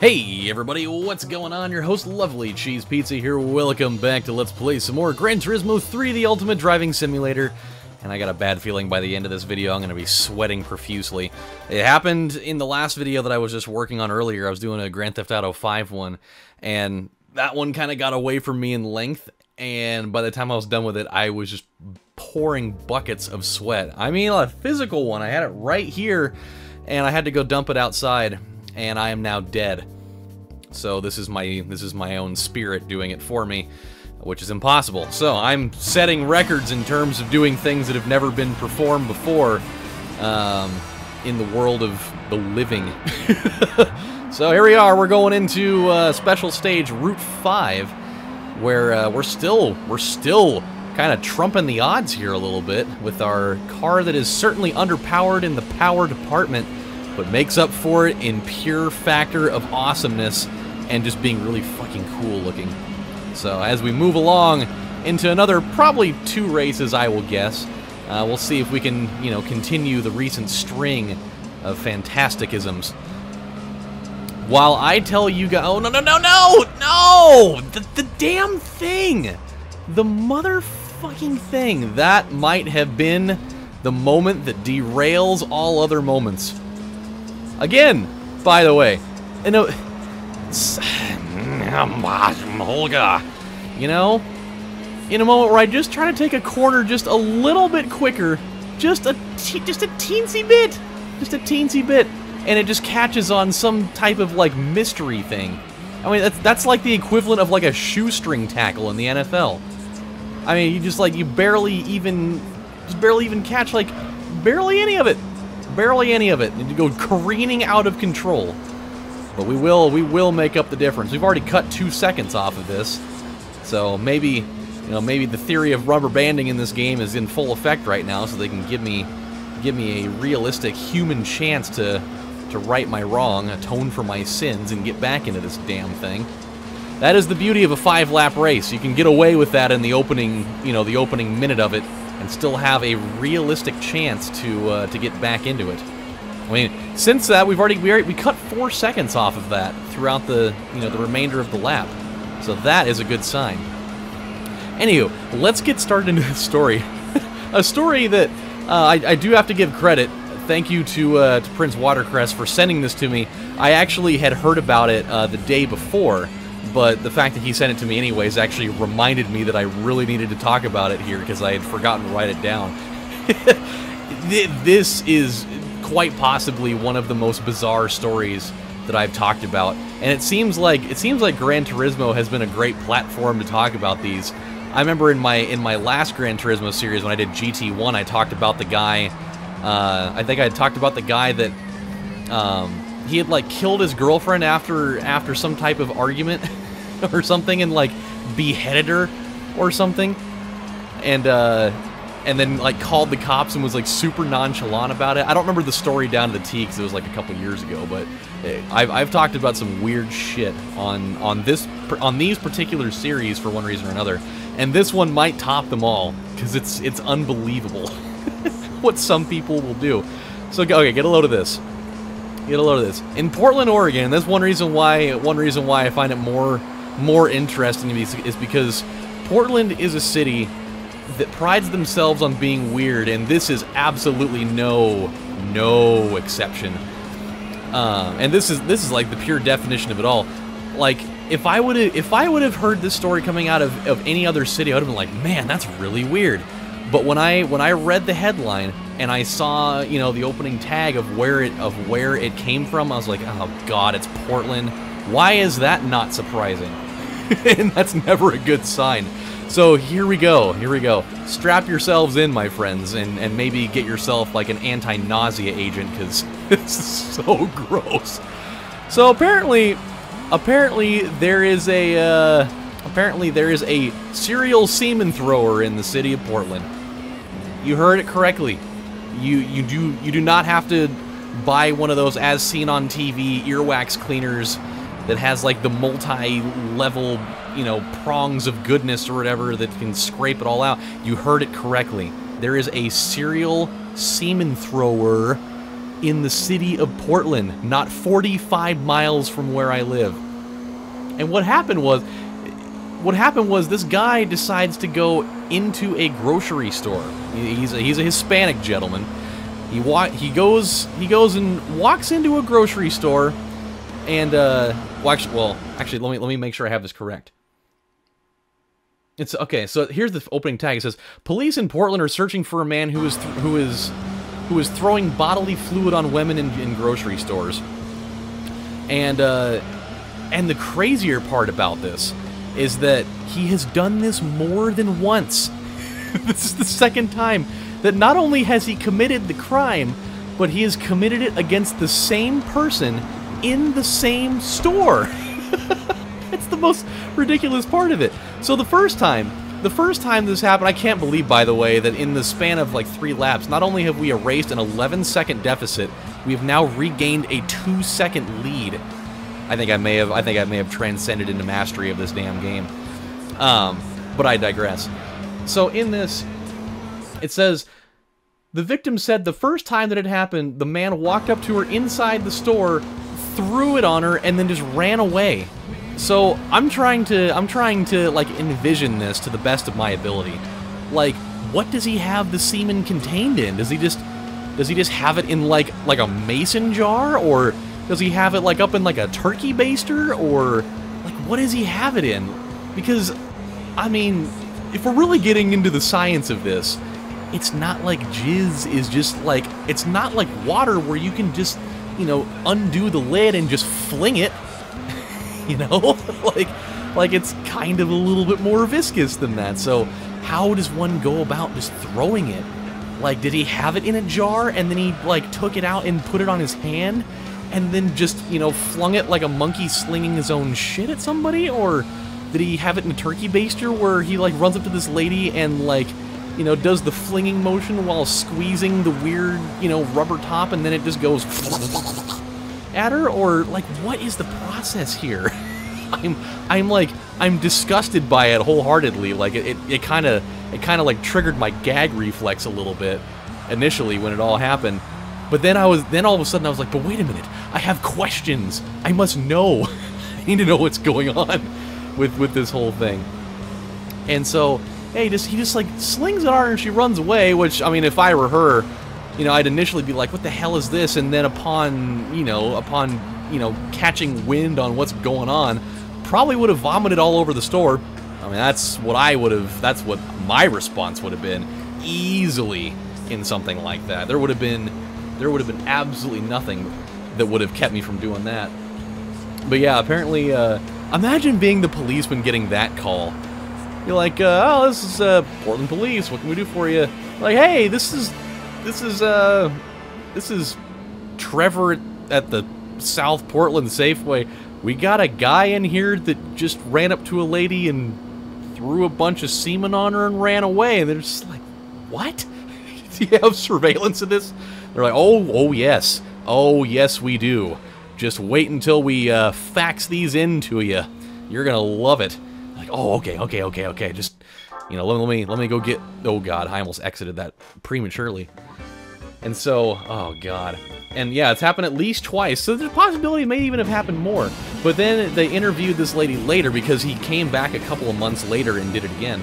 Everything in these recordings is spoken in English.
Hey everybody, what's going on? Your host LovelyCheesePizza here. Welcome back to Let's Play some more Gran Turismo 3, the Ultimate Driving Simulator. And I got a bad feeling by the end of this video I'm going to be sweating profusely. It happened in the last video that I was just working on earlier. I was doing a Grand Theft Auto 5 one, and that one kind of got away from me in length, and by the time I was done with it, I was just pouring buckets of sweat. I mean, a physical one. I had it right here, and I had to go dump it outside, and I am now dead. So this is my own spirit doing it for me, which is impossible. So I'm setting records in terms of doing things that have never been performed before in the world of the living. So here we are. We're going into special stage Route 5, where we're still kind of trumping the odds here a little bit with our car that is certainly underpowered in the power department, but makes up for it in pure factor of awesomeness and just being really fucking cool looking. So as we move along into another probably 2 races, I will guess, we'll see if we can, you know, continue the recent string of fantasticisms. While I tell you guys, oh no, the damn thing, the motherfucking thing, that might have been the moment that derails all other moments. Again, by the way, you know, in a moment where I just try to take a corner just a little bit quicker, just a teensy bit, and it just catches on some type of like mystery thing. I mean, that's like the equivalent of like a shoestring tackle in the NFL. I mean, you barely even catch like barely any of it, and you go careening out of control. But we will make up the difference. We've already cut 2 seconds off of this, so maybe the theory of rubber banding in this game is in full effect right now, so they can give me a realistic human chance to right my wrong, atone for my sins, and get back into this damn thing. That is the beauty of a 5-lap race. You can get away with that in the opening, the opening minute of it, and still have a realistic chance to get back into it. I mean, since that, we cut 4 seconds off of that throughout the remainder of the lap, so that is a good sign. Anywho, let's get started into the story. A story that I do have to give credit. Thank you to Prince Watercress for sending this to me. I actually had heard about it the day before, but the fact that he sent it to me anyways actually reminded me that I really needed to talk about it here because I had forgotten to write it down. This is quite possibly one of the most bizarre stories that I've talked about, and it seems like Gran Turismo has been a great platform to talk about these. I remember in my last Gran Turismo series when I did GT1, I talked about the guy. I think I talked about the guy that he had like killed his girlfriend after some type of argument or something, and like beheaded her or something, and then like called the cops and was like super nonchalant about it. I don't remember the story down to the T because it was like a couple years ago, but I've talked about some weird shit on these particular series for one reason or another, and this one might top them all because it's unbelievable what some people will do. So okay, get a load of this. Get a load of this. In Portland, Oregon, that's one reason why I find it more interesting to me is because Portland is a city that prides themselves on being weird, and this is absolutely no exception. And this is like the pure definition of it all. Like if I would have heard this story coming out of any other city, I would have been like, man, that's really weird. But when I read the headline and I saw the opening tag of where it came from, I was like, oh god, it's Portland. Why is that not surprising? And that's never a good sign. So here we go. Strap yourselves in, my friends, and maybe get yourself like an anti-nausea agent, because this is so gross. So apparently there is a serial semen thrower in the city of Portland. You heard it correctly. You do not have to buy one of those as seen on TV earwax cleaners that has like the multi-level, you know, prongs of goodness or whatever that can scrape it all out. You heard it correctly. There is a serial semen thrower in the city of Portland, not 45 miles from where I live. And what happened was this guy decides to go into a grocery store. He's a Hispanic gentleman. He goes and walks into a grocery store, and actually, let me make sure I have this correct. It's okay. So here's the opening tag. It says, "Police in Portland are searching for a man who is throwing bodily fluid on women in grocery stores." And the crazier part about this is that he has done this more than once. This is the second time that not only has he committed the crime, but he has committed it against the same person in the same store. It's the most ridiculous part of it. So the first time this happened, I can't believe, by the way, that in the span of like 3 laps, not only have we erased an 11-second deficit, we have now regained a 2-second lead. I think I may have transcended into mastery of this damn game. But I digress. So in this, it says, the victim said the first time that it happened, the man walked up to her inside the store, threw it on her, and then just ran away. So I'm trying to like envision this to the best of my ability. Like, what does he have the semen contained in? Does he just have it in like a mason jar, or does he have it like up in like a turkey baster, or like what does he have it in? Because I mean, if we're really getting into the science of this, it's not like jizz is just like, it's not like water where you can just, you know, undo the lid and just fling it. You know, like it's kind of a little bit more viscous than that. So how does one go about just throwing it? Like, did he have it in a jar and then he like took it out and put it on his hand and then just, you know, flung it like a monkey slinging his own shit at somebody? Or did he have it in a turkey baster where he like runs up to this lady and like, you know, does the flinging motion while squeezing the weird, you know, rubber top, and then it just goes at her? Or like, what is the process here? I'm disgusted by it wholeheartedly. Like it kind of like triggered my gag reflex a little bit initially when it all happened. But then all of a sudden I was like, but wait a minute, I have questions. I must know. I need to know what's going on with this whole thing. And so, hey, he just like slings it at her and she runs away, which, I mean, if I were her, you know, I'd initially be like, what the hell is this? And then upon catching wind on what's going on, probably would have vomited all over the store. I mean, that's what my response would have been easily in something like that. There would have been absolutely nothing that would have kept me from doing that. But yeah, apparently, imagine being the policeman getting that call. You're like, oh, this is Portland Police. What can we do for you? Like, hey, this is Trevor at the South Portland Safeway. We got a guy in here that just ran up to a lady and threw a bunch of semen on her and ran away. And they're just like, what? Do you have surveillance of this? They're like, oh yes. Oh, yes, we do. Just wait until we fax these in to you. You're gonna love it. Like, oh, okay. Just, you know, let me go get... Oh, God, I almost exited that prematurely. And so, oh, God. And, yeah, it's happened at least twice, so there's a possibility it may even have happened more. But then they interviewed this lady later because he came back a couple of months later and did it again.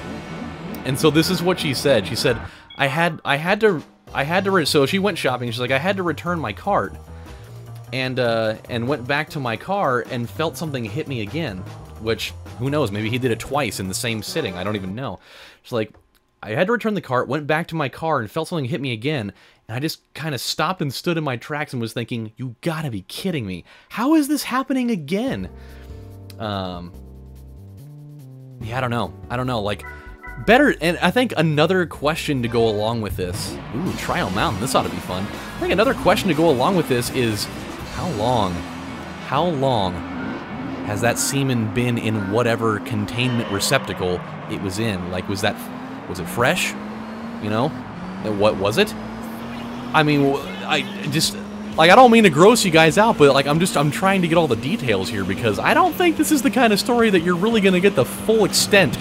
And so this is what she said. She said, I had to, so she went shopping, she's like, I had to return my cart. And went back to my car and felt something hit me again. Which, who knows, maybe he did it twice in the same sitting, I don't even know. She's like, I had to return the cart, went back to my car, and felt something hit me again, and I just kind of stopped and stood in my tracks and was thinking, you gotta be kidding me. How is this happening again? Yeah, I don't know, like, better, and I think another question to go along with this, ooh, Trial Mountain, this ought to be fun. I think another question to go along with this is, how long has that semen been in whatever containment receptacle it was in? Like, was it fresh? You know? What was it? I mean, Like, I don't mean to gross you guys out, but like I'm trying to get all the details here because I don't think this is the kind of story that you're really going to get the full extent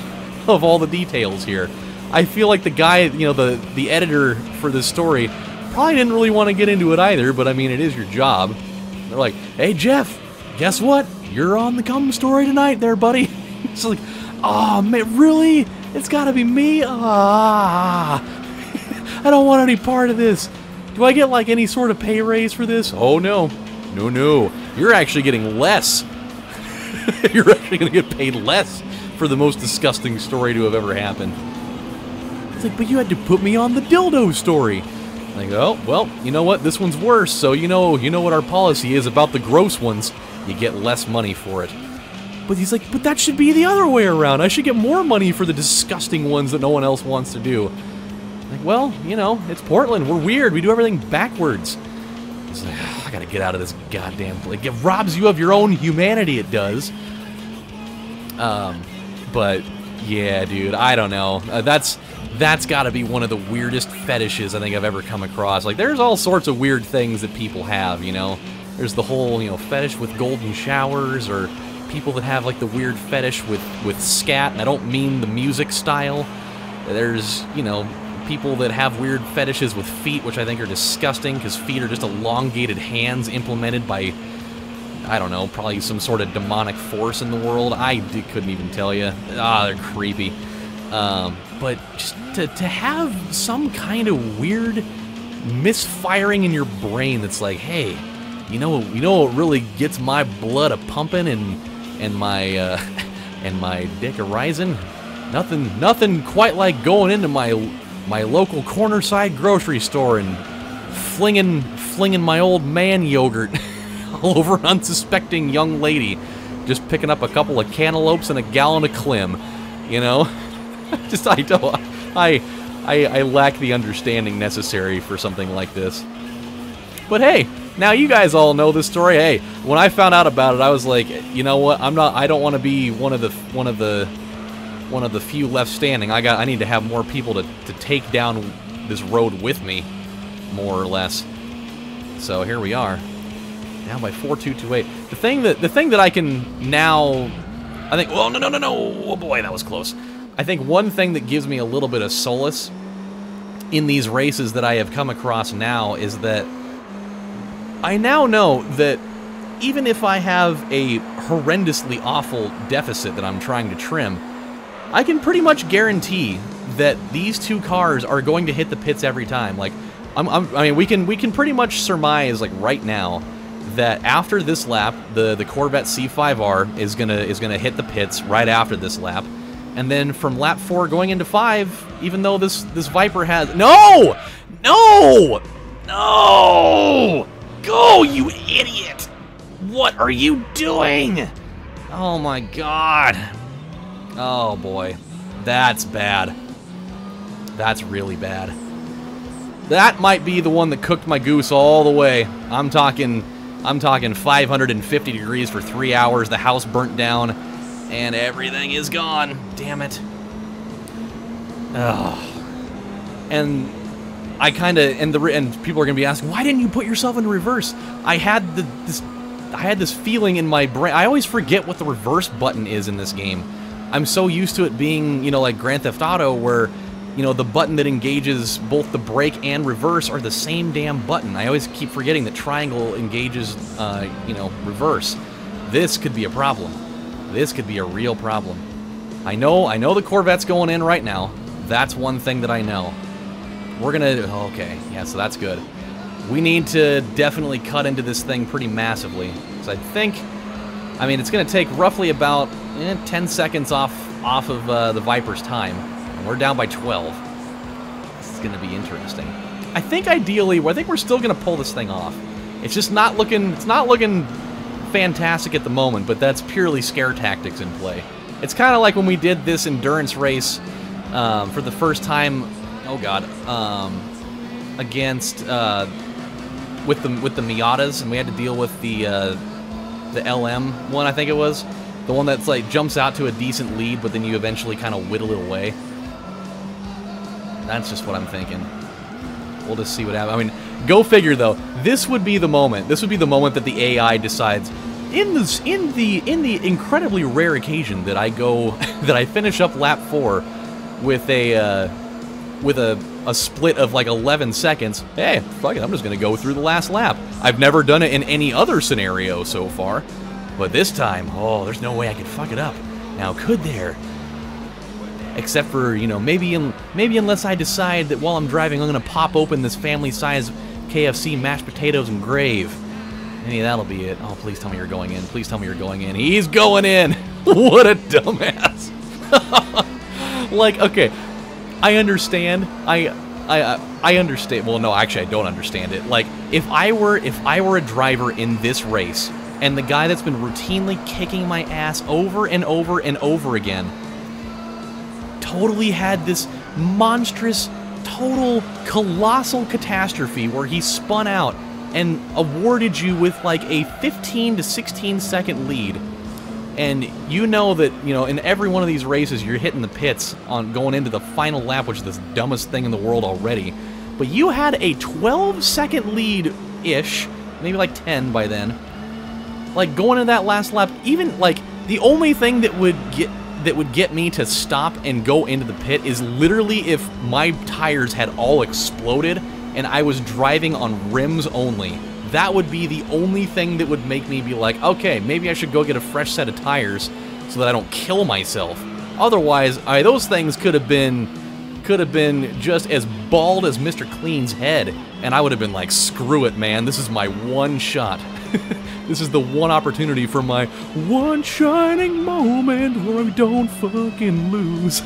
of all the details here. I feel like the guy, you know, the editor for this story probably didn't really want to get into it either, but I mean, it is your job. They're like, "Hey Jeff, guess what? You're on the Come Story tonight there, buddy." It's like, "Oh man, really? It's got to be me? Ah. I don't want any part of this. Do I get like any sort of pay raise for this?" "Oh no. No. You're actually getting less." You're actually going to get paid less for the most disgusting story to have ever happened. It's like, "But you had to put me on the dildo story." Like, "Oh, well, you know what? This one's worse, so you know what our policy is about the gross ones. You get less money for it." But he's like, "But that should be the other way around. I should get more money for the disgusting ones that no one else wants to do." Like, "Well, you know, it's Portland. We're weird. We do everything backwards." It's like, "Oh, I gotta get out of this goddamn place." It robs you of your own humanity, it does. But, yeah, dude, I don't know. That's gotta be one of the weirdest fetishes I think I've ever come across. Like, there's all sorts of weird things that people have, you know? There's the whole, you know, fetish with golden showers, or people that have, like, the weird fetish with scat, and I don't mean the music style. There's, you know, people that have weird fetishes with feet, which I think are disgusting, because feet are just elongated hands implemented by, I don't know, probably some sort of demonic force in the world. I couldn't even tell you. Ah, they're creepy. But just to have some kind of weird misfiring in your brain that's like, "Hey, you know what really gets my blood a-pumping and my my dick a-rising? Nothing quite like going into my local corner side grocery store and flinging my old man yogurt all over an unsuspecting young lady, just picking up a couple of cantaloupes and a gallon of Clem, you know." Just I lack the understanding necessary for something like this. But hey, now you guys all know this story. Hey, when I found out about it, I was like, you know what? I don't want to be one of the few left standing. I need to have more people to take down this road with me, more or less. So here we are. Now by 4228. The thing that I can now, I think, well, no. Oh boy, that was close. I think one thing that gives me a little bit of solace in these races that I have come across now is that I now know that even if I have a horrendously awful deficit that I'm trying to trim, I can pretty much guarantee that these two cars are going to hit the pits every time. Like, I mean, we can pretty much surmise, like, right now, that after this lap, the Corvette C5R is gonna hit the pits right after this lap. And then from lap 4 going into 5, even though this Viper has... No! Go, you idiot! What are you doing? Oh my god. Oh boy. That's bad. That's really bad. That might be the one that cooked my goose all the way. I'm talking 550 degrees for 3 hours, the house burnt down, and everything is gone. Damn it. Ugh. And I kind of, and people are gonna be asking, why didn't you put yourself in reverse? I had this feeling in my brain. I always forget what the reverse button is in this game. I'm so used to it being, you know, like Grand Theft Auto, where, you know, the button that engages both the brake and reverse are the same damn button. I always keep forgetting that triangle engages, you know, reverse. This could be a problem. This could be a real problem. I know the Corvette's going in right now. That's one thing that I know. We're gonna, okay, yeah, so that's good. We need to definitely cut into this thing pretty massively. So I mean, it's gonna take roughly about 10 seconds off of the Viper's time. And we're down by 12. This is gonna be interesting. I think ideally, I think we're still gonna pull this thing off. It's just not looking, fantastic at the moment, but that's purely scare tactics in play. It's kind of like when we did this endurance race for the first time, oh god, against with the Miatas, and we had to deal with the LM one, I think it was, the one that's like jumps out to a decent lead, but then you eventually kind of whittle it away. That's just what I'm thinking. We'll just see what happens. I mean, go figure though. This would be the moment. This would be the moment that the AI decides. In the incredibly rare occasion that I go that I finish up lap 4 with a split of like 11 seconds. Hey, fuck it, I'm just gonna go through the last lap. I've never done it in any other scenario so far, but this time, oh, there's no way I could fuck it up. Now, could there? Except for, you know, maybe unless I decide that while I'm driving, I'm gonna pop open this family-size KFC mashed potatoes and grave. Maybe that'll be it. Oh, please tell me you're going in. Please tell me you're going in. He's going in! What a dumbass! Like, okay, I understand. I understand. Well, no, actually, I don't understand it. Like, if I were a driver in this race, and the guy that's been routinely kicking my ass over and over and over again totally had this monstrous, total, colossal catastrophe where he spun out and awarded you with like a 15 to 16 second lead, and you know that, you know, in every one of these races you're hitting the pits on going into the final lap, which is the dumbest thing in the world already, but you had a 12-second lead-ish, maybe like 10 by then, like going into that last lap. Even like the only thing that would get me to stop and go into the pit is literally if my tires had all exploded and I was driving on rims only. That would be the only thing that would make me be like, okay, maybe I should go get a fresh set of tires so that I don't kill myself. Otherwise, those things could have been just as bald as Mr. Clean's head, and I would have been like, screw it, man, this is my one shot. This is the one opportunity for my one shining moment where I don't fucking lose.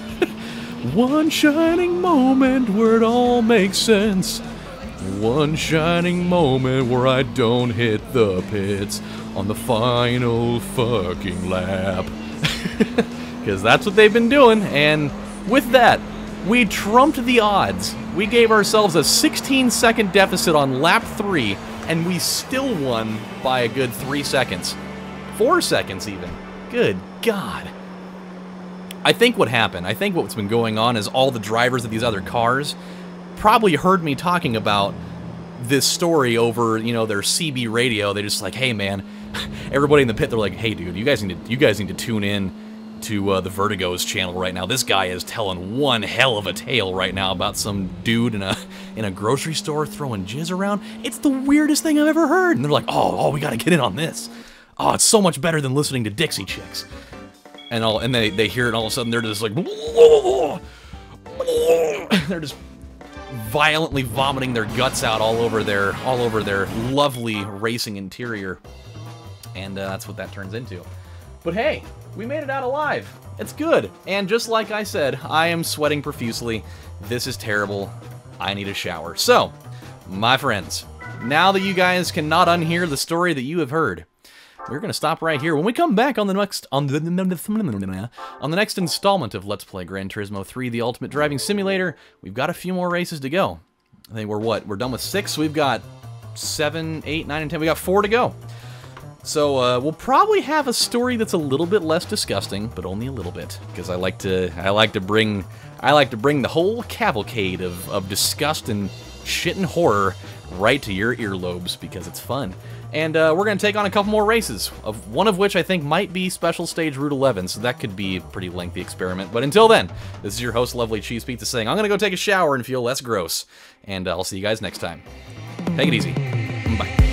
One shining moment where it all makes sense. One shining moment where I don't hit the pits on the final fucking lap. Because that's what they've been doing, and with that, we trumped the odds. We gave ourselves a 16-second deficit on lap 3, and we still won by a good 3 seconds. 4 seconds, even. Good God. I think what happened, I think what's been going on is all the drivers of these other cars probably heard me talking about this story over, you know, their CB radio. They're just like, hey man, everybody in the pit, they're like, hey dude, you guys need to tune in to the Vertigo's channel right now. This guy is telling one hell of a tale right now about some dude in a grocery store throwing jizz around. It's the weirdest thing I've ever heard. And they're like, oh, we gotta get in on this. Oh, it's so much better than listening to Dixie Chicks. And they hear it, and all of a sudden they're just like, they're just violently vomiting their guts out all over their lovely racing interior, and that's what that turns into. But hey, we made it out alive. It's good. And just like I said, I am sweating profusely. This is terrible. I need a shower. So, my friends, now that you guys cannot unhear the story that you have heard, we're going to stop right here. When we come back on the next installment of Let's Play Gran Turismo 3, the Ultimate Driving Simulator, we've got a few more races to go. I think we're done with 6, so we've got 7, 8, 9, and 10. We got 4 to go. So we'll probably have a story that's a little bit less disgusting, but only a little bit, because I like to bring the whole cavalcade of disgust and shit and horror right to your earlobes, because it's fun. And we're going to take on a couple more races, one of which I think might be Special Stage Route 11, so that could be a pretty lengthy experiment. But until then, this is your host, LovelyCheesePizza, saying I'm going to go take a shower and feel less gross. And I'll see you guys next time. Take it easy. Bye.